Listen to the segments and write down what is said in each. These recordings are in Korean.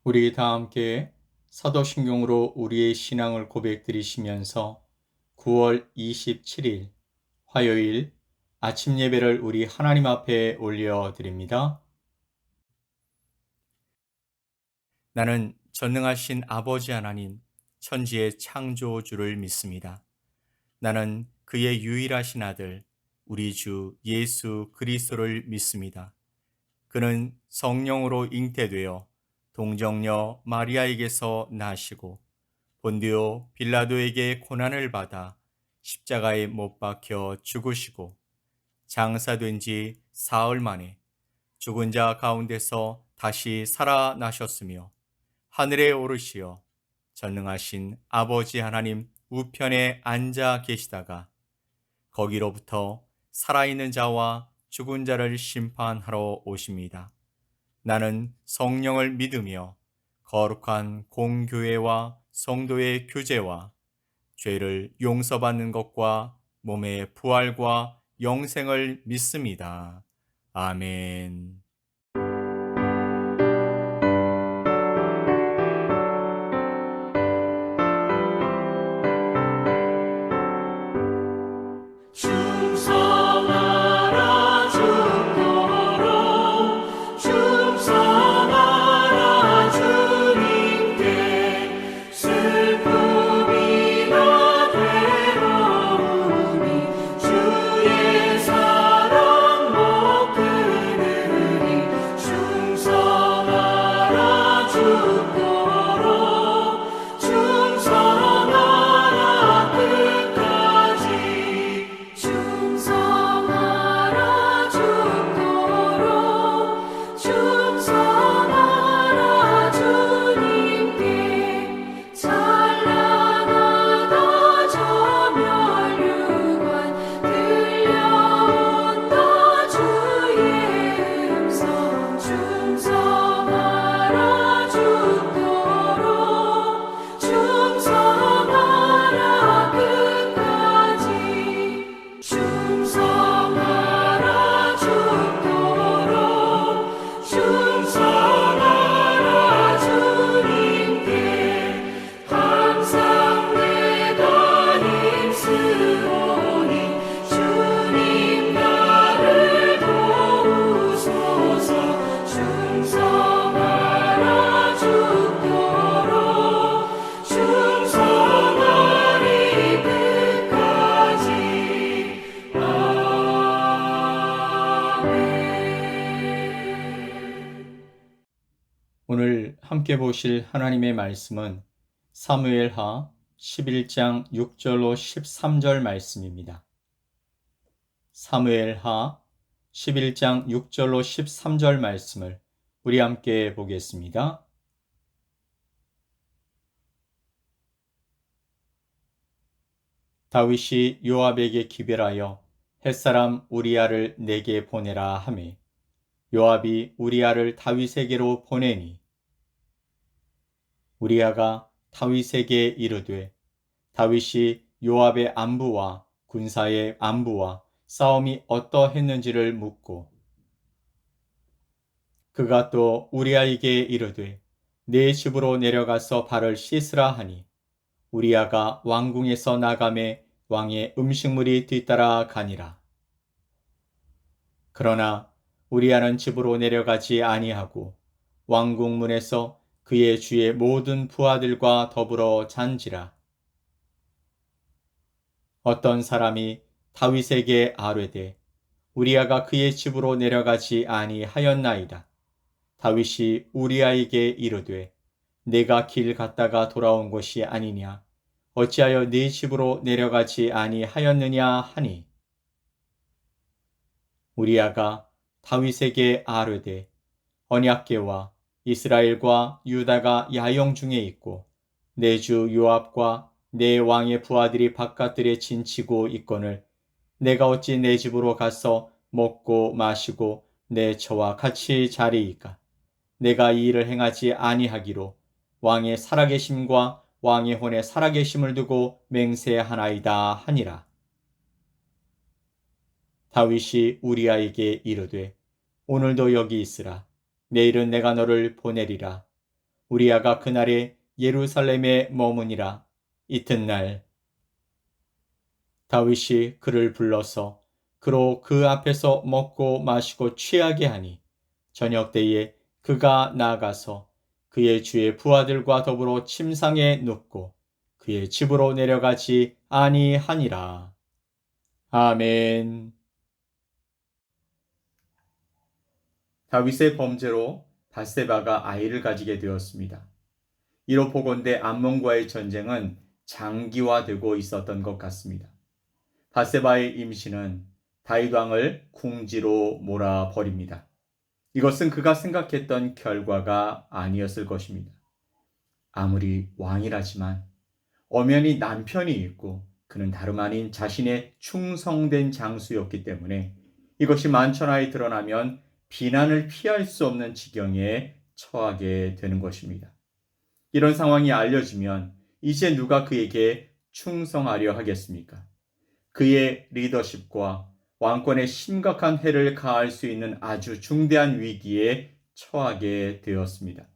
우리 다 함께 사도신경으로 우리의 신앙을 고백드리시면서 9월 27일 화요일 아침 예배를 우리 하나님 앞에 올려드립니다. 나는 전능하신 아버지 하나님, 천지의 창조주를 믿습니다. 나는 그의 유일하신 아들, 우리 주 예수 그리스도를 믿습니다. 그는 성령으로 잉태되어 동정녀 마리아에게서 나시고 본디오 빌라도에게 고난을 받아 십자가에 못 박혀 죽으시고 장사된 지 사흘 만에 죽은 자 가운데서 다시 살아나셨으며 하늘에 오르시어 전능하신 아버지 하나님 우편에 앉아 계시다가 거기로부터 살아있는 자와 죽은 자를 심판하러 오십니다. 나는 성령을 믿으며 거룩한 공교회와 성도의 교제와 죄를 용서받는 것과 몸의 부활과 영생을 믿습니다. 아멘. 충성하라 죽도록 충성하라 주님께 슬픔이나 괴로움이 주의 사랑 못 끊으리 충성하라 죽도록 충성하라 끝까지 충성하라 죽도록 충성하라 주님께 찬란하다 저 멸류관 들려온다 주의 음성 충성하라 죽도록 충성하라 끝까지 충성하라 죽도록 충성하라 주님께 항상 내가 힘쓰오니 주님 나를 도우소서 충성하라 죽도록 충성하리 끝까지 오늘 함께 보실 하나님의 말씀은 사무엘하 11장 6절로 13절 말씀입니다. 사무엘하 11장 6절로 13절 말씀을 우리 함께 보겠습니다. 다윗이 요압에게 기별하여 햇사람 우리야를 내게 보내라 하매 요압이 우리야를 다윗에게로 보내니 우리야가 다윗에게 이르되 다윗이 요압의 안부와 군사의 안부와 싸움이 어떠했는지를 묻고 그가 또 우리야에게 이르되 네 집으로 내려가서 발을 씻으라 하니 우리야가 왕궁에서 나가매 왕의 음식물이 뒤따라 가니라. 그러나 우리야는 집으로 내려가지 아니하고 왕궁 문에서 그의 주의 모든 부하들과 더불어 잔지라. 어떤 사람이 다윗에게 아뢰되 우리야가 그의 집으로 내려가지 아니하였나이다. 다윗이 우리야에게 이르되 내가 길 갔다가 돌아온 것이 아니냐 어찌하여 네 집으로 내려가지 아니하였느냐 하니 우리야가 다윗에게 아뢰되 언약궤와 이스라엘과 유다가 야영 중에 있고 내 주 요압과 내 왕의 부하들이 바깥들에 진치고 있거늘 내가 어찌 내 집으로 가서 먹고 마시고 내 처와 같이 자리이까 내가 이 일을 행하지 아니하기로 왕의 살아계심과 왕의 혼의 살아계심을 두고 맹세하나이다 하니라. 다윗이 우리아에게 이르되 오늘도 여기 있으라. 내일은 내가 너를 보내리라. 우리아가 그날에 예루살렘에 머무니라. 이튿날 다윗이 그를 불러서 그로 그 앞에서 먹고 마시고 취하게 하니 저녁 때에 그가 나아가서 그의 주의 부하들과 더불어 침상에 눕고 그의 집으로 내려가지 아니하니라. 아멘. 다윗의 범죄로 바세바가 아이를 가지게 되었습니다. 이로 보건대 암몬과의 전쟁은 장기화되고 있었던 것 같습니다. 바세바의 임신은 다윗 왕을 궁지로 몰아버립니다. 이것은 그가 생각했던 결과가 아니었을 것입니다. 아무리 왕이라지만 엄연히 남편이 있고 그는 다름 아닌 자신의 충성된 장수였기 때문에 이것이 만천하에 드러나면 비난을 피할 수 없는 지경에 처하게 되는 것입니다. 이런 상황이 알려지면 이제 누가 그에게 충성하려 하겠습니까? 그의 리더십과 왕권에 심각한 해를 가할 수 있는 아주 중대한 위기에 처하게 되었습니다.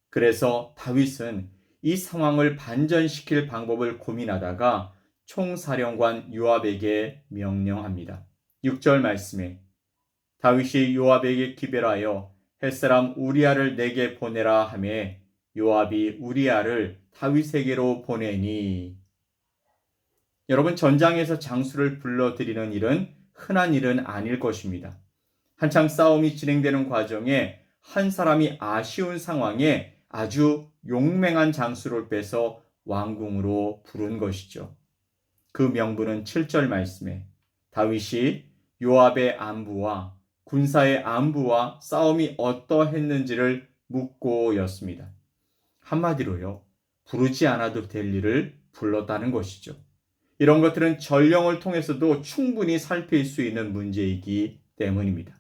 그래서 다윗은 이 상황을 반전시킬 방법을 고민하다가 총사령관 요압에게 명령합니다. 6절 말씀에 다윗이 요압에게 기별하여 햇사람 우리아를 내게 보내라 하매 요압이 우리아를 다윗에게로 보내니. 여러분, 전장에서 장수를 불러들이는 일은 흔한 일은 아닐 것입니다. 한창 싸움이 진행되는 과정에 한 사람이 아쉬운 상황에 아주 용맹한 장수를 빼서 왕궁으로 부른 것이죠. 그 명분은 7절 말씀에 다윗이 요압의 안부와 군사의 안부와 싸움이 어떠했는지를 묻고였습니다. 한마디로요, 부르지 않아도 될 일을 불렀다는 것이죠. 이런 것들은 전령을 통해서도 충분히 살필 수 있는 문제이기 때문입니다.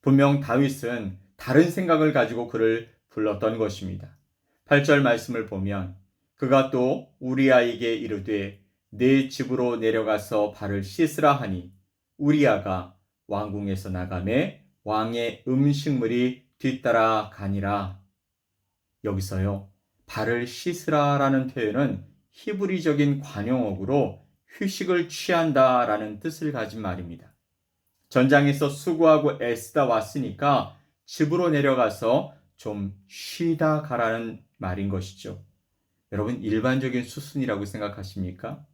분명 다윗은 다른 생각을 가지고 그를 불렀던 것입니다. 8절 말씀을 보면 그가 또 우리아에게 이르되 내 집으로 내려가서 발을 씻으라 하니 우리아가 왕궁에서 나가매 왕의 음식물이 뒤따라 가니라. 여기서요, 발을 씻으라라는 표현은 히브리적인 관용어구로 휴식을 취한다라는 뜻을 가진 말입니다. 전장에서 수고하고 애쓰다 왔으니까 집으로 내려가서 좀 쉬다 가라는 말인 것이죠. 여러분, 일반적인 수순이라고 생각하십니까?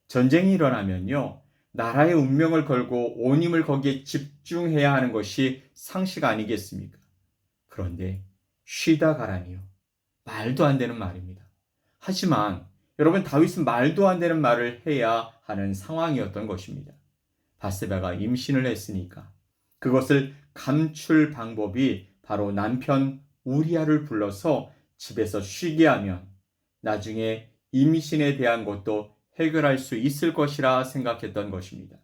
전쟁이 일어나면요, 나라의 운명을 걸고 온 힘을 거기에 집중해야 하는 것이 상식 아니겠습니까? 그런데 쉬다 가라니요, 말도 안 되는 말입니다. 하지만 여러분, 다윗은 말도 안 되는 말을 해야 하는 상황이었던 것입니다. 바세바가 임신을 했으니까 그것을 감출 방법이 바로 남편 우리아를 불러서 집에서 쉬게 하면 나중에 임신에 대한 것도 해결할 수 있을 것이라 생각했던 것입니다.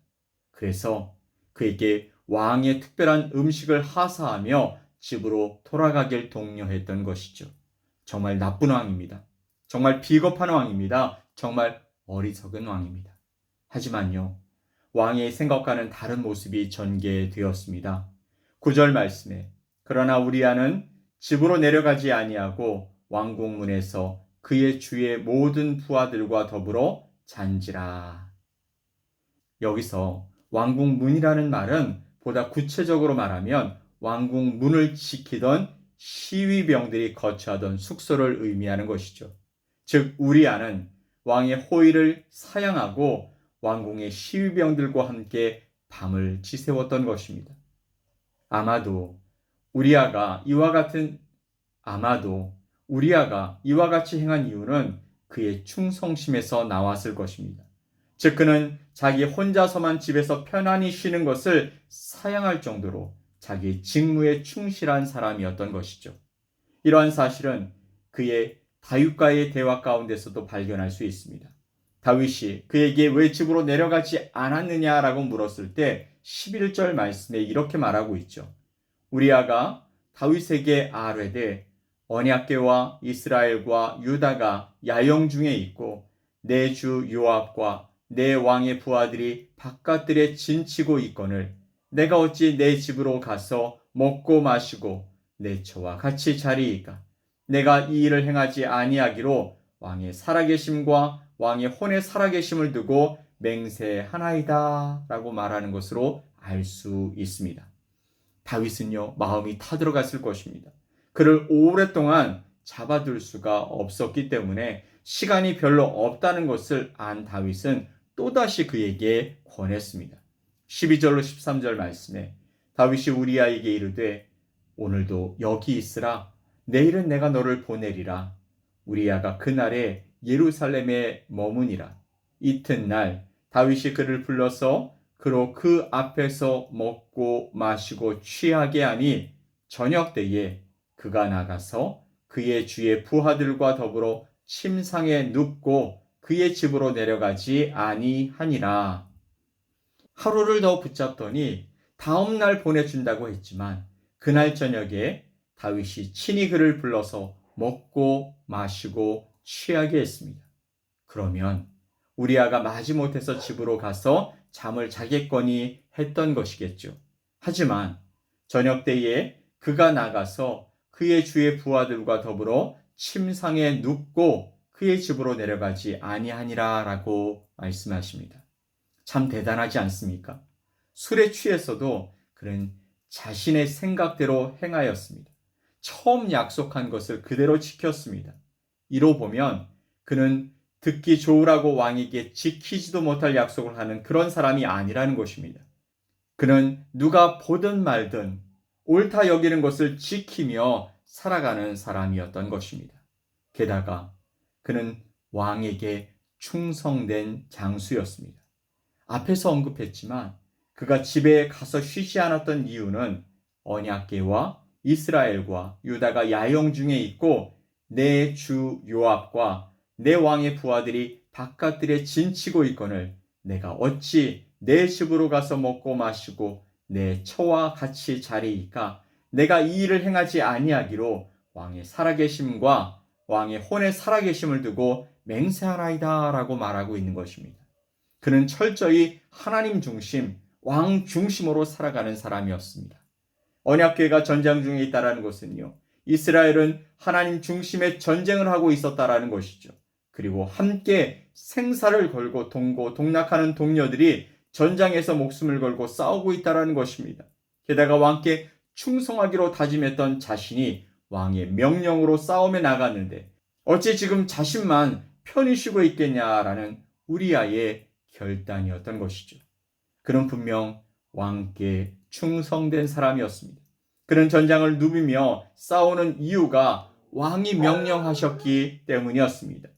그래서 그에게 왕의 특별한 음식을 하사하며 집으로 돌아가길 독려했던 것이죠. 정말 나쁜 왕입니다. 정말 비겁한 왕입니다. 정말 어리석은 왕입니다. 하지만요, 왕의 생각과는 다른 모습이 전개되었습니다. 9절 말씀에 그러나 우리아는 집으로 내려가지 아니하고 왕궁문에서 그의 주의 모든 부하들과 더불어 잔지라. 여기서 왕궁문이라는 말은 보다 구체적으로 말하면 왕궁문을 지키던 시위병들이 거처하던 숙소를 의미하는 것이죠. 즉 우리아는 왕의 호의를 사양하고 왕궁의 시위병들과 함께 밤을 지새웠던 것입니다. 아마도 우리아가 이와 같이 행한 이유는 그의 충성심에서 나왔을 것입니다. 즉 그는 자기 혼자서만 집에서 편안히 쉬는 것을 사양할 정도로 자기 직무에 충실한 사람이었던 것이죠. 이러한 사실은 그의 다윗과의 대화 가운데서도 발견할 수 있습니다. 다윗이 그에게 왜 집으로 내려가지 않았느냐라고 물었을 때 11절 말씀에 이렇게 말하고 있죠. 우리아가 다윗에게 아뢰되 언약궤와 이스라엘과 유다가 야영 중에 있고 내 주 요압과 내 왕의 부하들이 바깥들에 진치고 있거늘 내가 어찌 내 집으로 가서 먹고 마시고 내 처와 같이 자리이까? 내가 이 일을 행하지 아니하기로 왕의 살아계심과 왕의 혼의 살아계심을 두고 맹세하나이다 라고 말하는 것으로 알 수 있습니다. 다윗은요, 마음이 타들어갔을 것입니다. 그를 오랫동안 잡아둘 수가 없었기 때문에 시간이 별로 없다는 것을 안 다윗은 또다시 그에게 권했습니다. 12절로 13절 말씀에 다윗이 우리아에게 이르되 오늘도 여기 있으라. 내일은 내가 너를 보내리라. 우리아가 그날에 예루살렘에 머무니라. 이튿날 다윗이 그를 불러서 그로 그 앞에서 먹고 마시고 취하게 하니 저녁 때에 그가 나가서 그의 주의 부하들과 더불어 침상에 눕고 그의 집으로 내려가지 아니하니라. 하루를 더 붙잡더니 다음 날 보내준다고 했지만 그날 저녁에 다윗이 친히 그를 불러서 먹고 마시고 취하게 했습니다. 그러면 우리아가 마지못해서 집으로 가서 잠을 자겠거니 했던 것이겠죠. 하지만 저녁 때에 그가 나가서 그의 주의 부하들과 더불어 침상에 눕고 그의 집으로 내려가지 아니하니라 라고 말씀하십니다. 참 대단하지 않습니까? 술에 취해서도 그는 자신의 생각대로 행하였습니다. 처음 약속한 것을 그대로 지켰습니다. 이로 보면 그는 듣기 좋으라고 왕에게 지키지도 못할 약속을 하는 그런 사람이 아니라는 것입니다. 그는 누가 보든 말든 옳다 여기는 것을 지키며 살아가는 사람이었던 것입니다. 게다가 그는 왕에게 충성된 장수였습니다. 앞에서 언급했지만 그가 집에 가서 쉬지 않았던 이유는 언약궤와 이스라엘과 유다가 야영 중에 있고 내 주 요압과 내 왕의 부하들이 바깥들에 진치고 있거늘 내가 어찌 내 집으로 가서 먹고 마시고 내 처와 같이 자리이까 내가 이 일을 행하지 아니하기로 왕의 살아계심과 왕의 혼의 살아계심을 두고 맹세하나이다 라고 말하고 있는 것입니다. 그는 철저히 하나님 중심, 왕 중심으로 살아가는 사람이었습니다. 언약궤가 전장 중에 있다는 것은요, 이스라엘은 하나님 중심의 전쟁을 하고 있었다라는 것이죠. 그리고 함께 생사를 걸고 동락하는 동료들이 전장에서 목숨을 걸고 싸우고 있다는 것입니다. 게다가 왕께 충성하기로 다짐했던 자신이 왕의 명령으로 싸움에 나갔는데 어찌 지금 자신만 편히 쉬고 있겠냐라는 우리아의 결단이었던 것이죠. 그는 분명 왕께 충성된 사람이었습니다. 그는 전장을 누비며 싸우는 이유가 왕이 명령하셨기 때문이었습니다.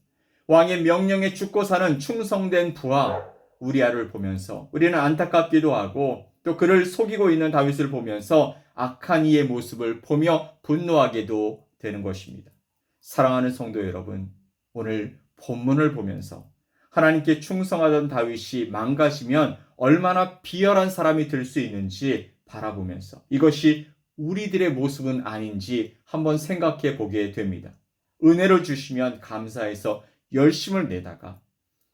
왕의 명령에 죽고 사는 충성된 부하 우리아를 보면서 우리는 안타깝기도 하고 또 그를 속이고 있는 다윗을 보면서 악한 이의 모습을 보며 분노하게도 되는 것입니다. 사랑하는 성도 여러분, 오늘 본문을 보면서 하나님께 충성하던 다윗이 망가지면 얼마나 비열한 사람이 될 수 있는지 바라보면서 이것이 우리들의 모습은 아닌지 한번 생각해 보게 됩니다. 은혜를 주시면 감사해서 열심을 내다가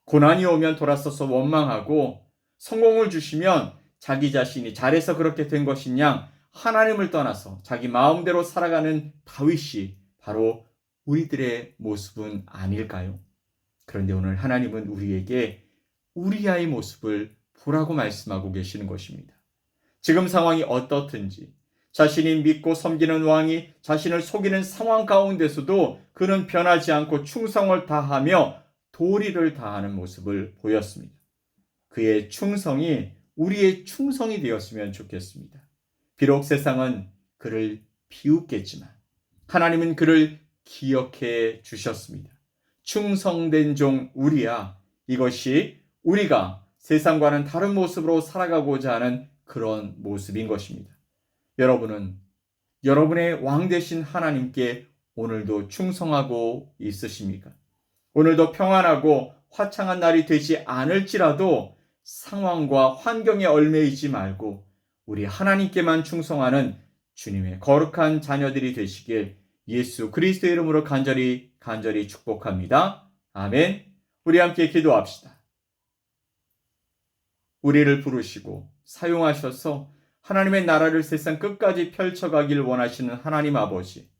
고난이 오면 돌아서서 원망하고 성공을 주시면 자기 자신이 잘해서 그렇게 된 것이냐 하나님을 떠나서 자기 마음대로 살아가는 다윗이 바로 우리들의 모습은 아닐까요? 그런데 오늘 하나님은 우리에게 우리아의 모습을 보라고 말씀하고 계시는 것입니다. 지금 상황이 어떻든지 자신이 믿고 섬기는 왕이 자신을 속이는 상황 가운데서도 그는 변하지 않고 충성을 다하며 도리를 다하는 모습을 보였습니다. 그의 충성이 우리의 충성이 되었으면 좋겠습니다. 비록 세상은 그를 비웃겠지만 하나님은 그를 기억해 주셨습니다. 충성된 종 우리아, 이것이 우리가 세상과는 다른 모습으로 살아가고자 하는 그런 모습인 것입니다. 여러분은 여러분의 왕 되신 하나님께 오늘도 충성하고 있으십니까? 오늘도 평안하고 화창한 날이 되지 않을지라도 상황과 환경에 얽매이지 말고 우리 하나님께만 충성하는 주님의 거룩한 자녀들이 되시길 예수 그리스도의 이름으로 간절히 축복합니다. 아멘. 우리 함께 기도합시다. 우리를 부르시고 사용하셔서 하나님의 나라를 세상 끝까지 펼쳐가길 원하시는 하나님 아버지,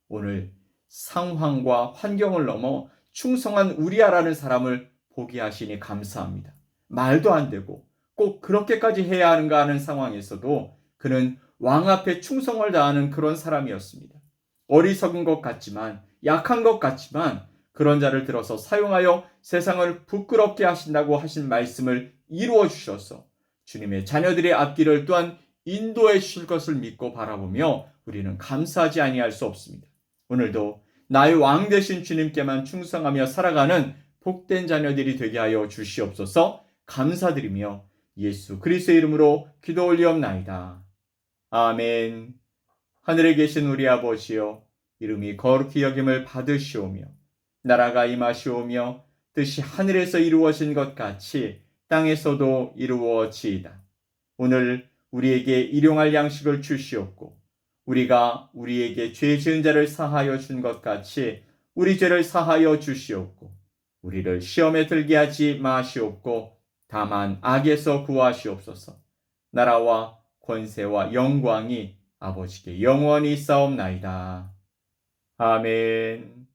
오늘 상황과 환경을 넘어 충성한 우리아라는 사람을 보게 하시니 감사합니다. 말도 안 되고 꼭 그렇게까지 해야 하는가 하는 상황에서도 그는 왕 앞에 충성을 다하는 그런 사람이었습니다. 어리석은 것 같지만, 약한 것 같지만 그런 자를 들어서 사용하여 세상을 부끄럽게 하신다고 하신 말씀을 이루어 주셔서 주님의 자녀들의 앞길을 또한 인도해 주실 것을 믿고 바라보며 우리는 감사하지 아니할 수 없습니다. 오늘도 나의 왕 되신 주님께만 충성하며 살아가는 복된 자녀들이 되게 하여 주시옵소서. 감사드리며 예수 그리스도의 이름으로 기도 올리옵나이다. 아멘. 하늘에 계신 우리 아버지여, 이름이 거룩히 여김을 받으시오며 나라가 임하시오며 뜻이 하늘에서 이루어진 것 같이 땅에서도 이루어지이다. 오늘 우리에게 일용할 양식을 주시옵고 우리가 우리에게 죄 지은 자를 사하여 준 것 같이 우리 죄를 사하여 주시옵고 우리를 시험에 들게 하지 마시옵고 다만 악에서 구하시옵소서. 나라와 권세와 영광이 아버지께 영원히 싸움나이다. 아멘.